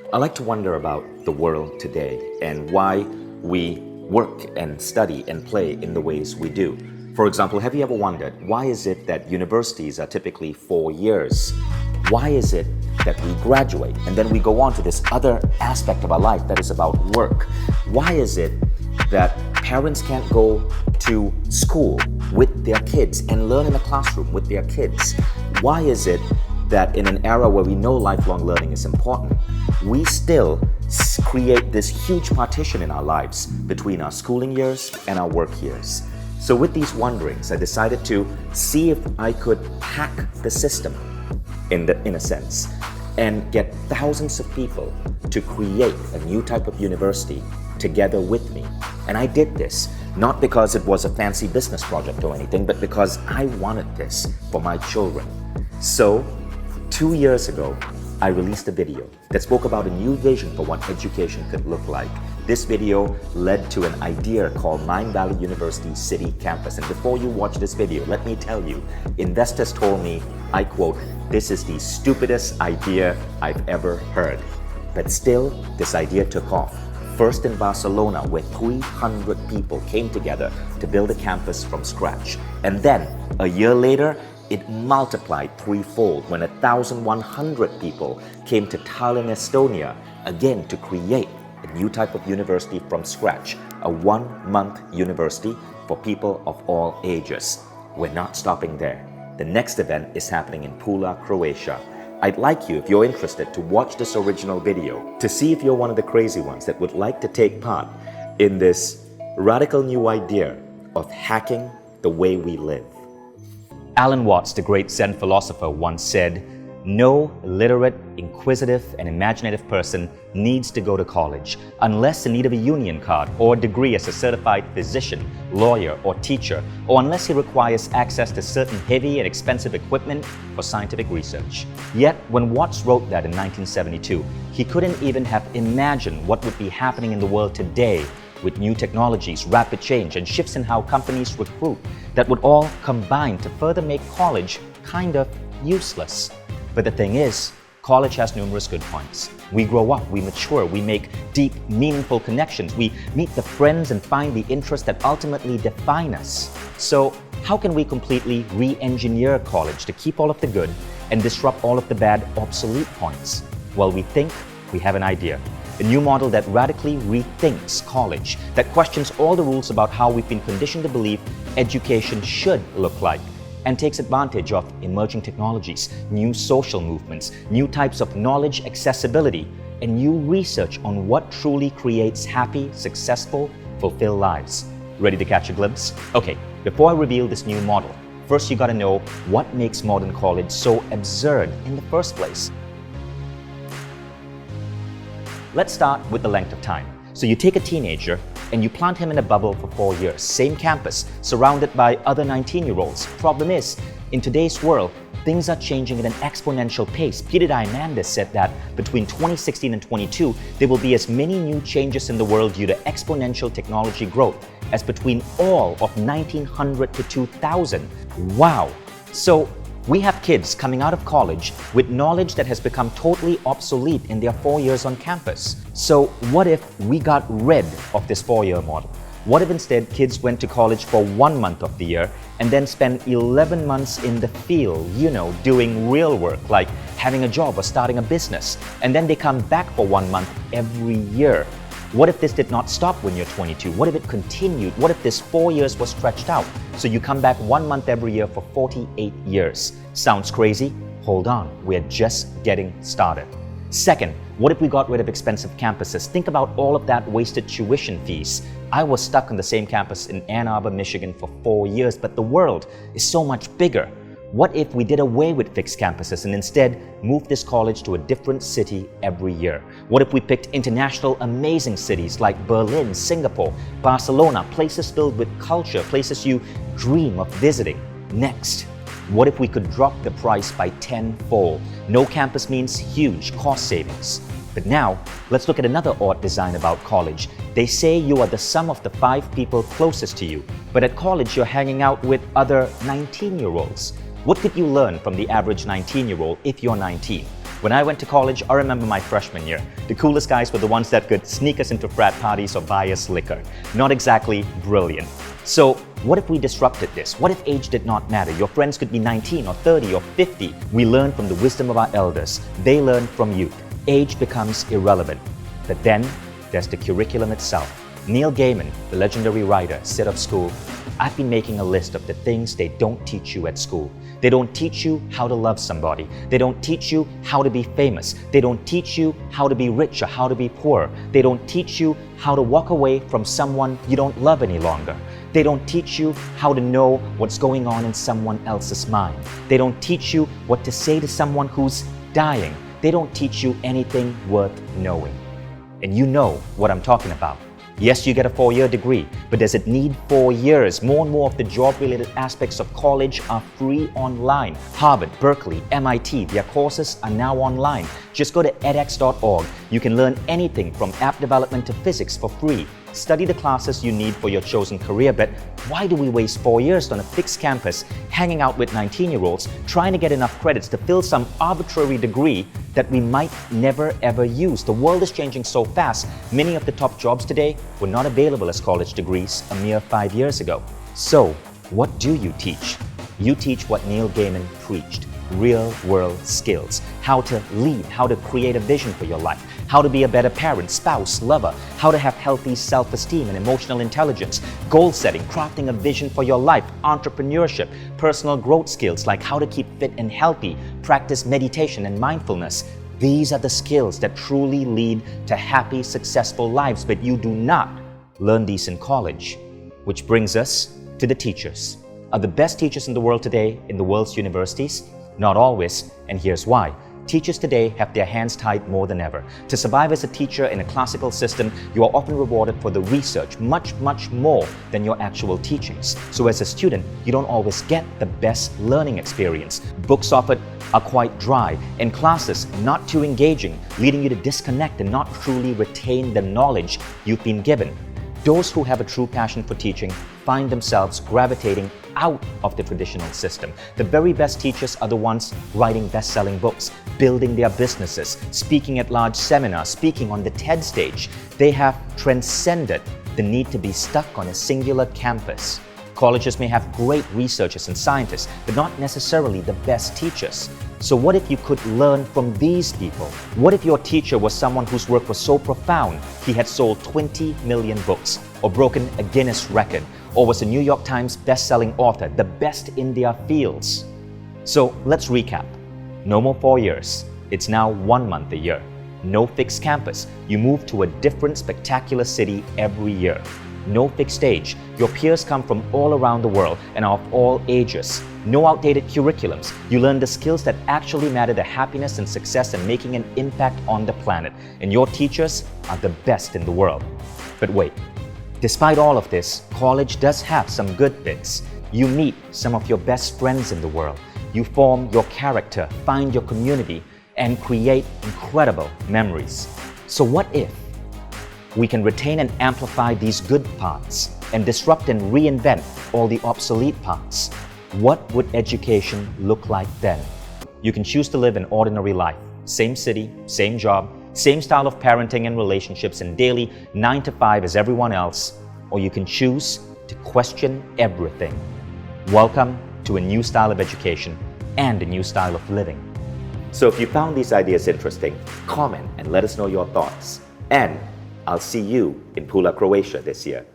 I like to wonder about the world today and why we work and study and play in the ways we do. For example, have you ever wondered, why is it that universities are typically 4 years? Why is it that we graduate and then we go on to this other aspect of our life that is about work? Why is it that parents can't go to school with their kids and learn in a classroom with their kids? Why is it that in an era where we know lifelong learning is important, we still create this huge partition in our lives between our schooling years and our work years? So with these wonderings, I decided to see if I could hack the system in a sense and get thousands of people to create a new type of university together with me. And I did this not because it was a fancy business project or anything, but because I wanted this for my children. So 2 years ago, I released a video that spoke about a new vision for what education could look like. This video led to an idea called Mindvalley University City Campus. And before you watch this video, let me tell you, investors told me, I quote, "This is the stupidest idea I've ever heard." But still, this idea took off. First in Barcelona, where 300 people came together to build a campus from scratch. And then, a year later, it multiplied threefold when 1,100 people came to Tallinn, Estonia, again to create a new type of university from scratch, a 1-month university for people of all ages. We're not stopping there. The next event is happening in Pula, Croatia. I'd like you, if you're interested, to watch this original video to see if you're one of the crazy ones that would like to take part in this radical new idea of hacking the way we live. Alan Watts, the great Zen philosopher, once said, "No literate, inquisitive, and imaginative person needs to go to college unless in need of a union card or a degree as a certified physician, lawyer, or teacher, or unless he requires access to certain heavy and expensive equipment for scientific research." Yet, when Watts wrote that in 1972, he couldn't even have imagined what would be happening in the world today with new technologies, rapid change, and shifts in how companies recruit that would all combine to further make college kind of useless. But the thing is, college has numerous good points. We grow up, we mature, we make deep, meaningful connections, we meet the friends and find the interests that ultimately define us. So how can we completely re-engineer college to keep all of the good and disrupt all of the bad, obsolete points? Well, we think we have an idea. A new model that radically rethinks college, that questions all the rules about how we've been conditioned to believe education should look like, and takes advantage of emerging technologies, new social movements, new types of knowledge accessibility, and new research on what truly creates happy, successful, fulfilled lives. Ready to catch a glimpse? Okay, before I reveal this new model, first you gotta know what makes modern college so absurd in the first place. Let's start with the length of time. So you take a teenager and you plant him in a bubble for 4 years, same campus, surrounded by other 19-year-olds. Problem is, in today's world, things are changing at an exponential pace. Peter Diamandis said that between 2016 and 22, there will be as many new changes in the world due to exponential technology growth as between all of 1900 to 2000. Wow! So we have kids coming out of college with knowledge that has become totally obsolete in their 4 years on campus. So what if we got rid of this 4-year model? What if instead kids went to college for 1 month of the year and then spent 11 months in the field, doing real work like having a job or starting a business, and then they come back for 1 month every year? What if this did not stop when you're 22? What if it continued? What if this 4 years was stretched out? So you come back 1 month every year for 48 years. Sounds crazy? Hold on, we're just getting started. Second, what if we got rid of expensive campuses? Think about all of that wasted tuition fees. I was stuck on the same campus in Ann Arbor, Michigan for 4 years, but the world is so much bigger. What if we did away with fixed campuses and instead moved this college to a different city every year? What if we picked international amazing cities like Berlin, Singapore, Barcelona, places filled with culture, places you dream of visiting? Next, what if we could drop the price by 10-fold? No campus means huge cost savings. But now, let's look at another odd design about college. They say you are the sum of the 5 people closest to you, but at college you're hanging out with other 19-year-olds. What could you learn from the average 19-year-old if you're 19? When I went to college, I remember my freshman year. The coolest guys were the ones that could sneak us into frat parties or buy us liquor. Not exactly brilliant. So what if we disrupted this? What if age did not matter? Your friends could be 19 or 30 or 50. We learn from the wisdom of our elders. They learn from youth. Age becomes irrelevant. But then there's the curriculum itself. Neil Gaiman, the legendary writer, said of school, "I've been making a list of the things they don't teach you at school. They don't teach you how to love somebody. They don't teach you how to be famous. They don't teach you how to be rich or how to be poor. They don't teach you how to walk away from someone you don't love any longer. They don't teach you how to know what's going on in someone else's mind. They don't teach you what to say to someone who's dying. They don't teach you anything worth knowing." And you know what I'm talking about. Yes, you get a 4-year degree, but does it need 4 years? More and more of the job-related aspects of college are free online. Harvard, Berkeley, MIT, their courses are now online. Just go to edx.org. You can learn anything from app development to physics for free. Study the classes you need for your chosen career, but why do we waste 4 years on a fixed campus, hanging out with 19-year-olds, trying to get enough credits to fill some arbitrary degree that we might never ever use? The world is changing so fast. Many of the top jobs today were not available as college degrees a mere 5 years ago. So, what do you teach? You teach what Neil Gaiman preached. Real-world skills. How to lead, how to create a vision for your life, how to be a better parent, spouse, lover, how to have healthy self-esteem and emotional intelligence, goal setting, crafting a vision for your life, entrepreneurship, personal growth skills like how to keep fit and healthy, practice meditation and mindfulness. These are the skills that truly lead to happy, successful lives, but you do not learn these in college. Which brings us to the teachers. Are the best teachers in the world today in the world's universities? Not always, and here's why. Teachers today have their hands tied more than ever. To survive as a teacher in a classical system, you are often rewarded for the research much more than your actual teachings. So as a student, you don't always get the best learning experience. Books offered are quite dry, and classes not too engaging, leading you to disconnect and not truly retain the knowledge you've been given. Those who have a true passion for teaching find themselves gravitating out of the traditional system. The very best teachers are the ones writing best-selling books, building their businesses, speaking at large seminars, speaking on the TED stage. They have transcended the need to be stuck on a singular campus. Colleges may have great researchers and scientists, but not necessarily the best teachers. So what if you could learn from these people? What if your teacher was someone whose work was so profound he had sold 20 million books, or broken a Guinness record, or was a New York Times best-selling author, the best in their fields? So let's recap. No more 4 years. It's now 1 month a year. No fixed campus. You move to a different spectacular city every year. No fixed age. Your peers come from all around the world and are of all ages. No outdated curriculums. You learn the skills that actually matter to happiness and success and making an impact on the planet. And your teachers are the best in the world. But wait, despite all of this, college does have some good bits. You meet some of your best friends in the world. You form your character, find your community, and create incredible memories. So what if we can retain and amplify these good parts and disrupt and reinvent all the obsolete parts? What would education look like then? You can choose to live an ordinary life, same city, same job, same style of parenting and relationships, and daily 9 to 5 as everyone else, or you can choose to question everything. Welcome to a new style of education and a new style of living. So if you found these ideas interesting, comment and let us know your thoughts. And I'll see you in Pula, Croatia this year.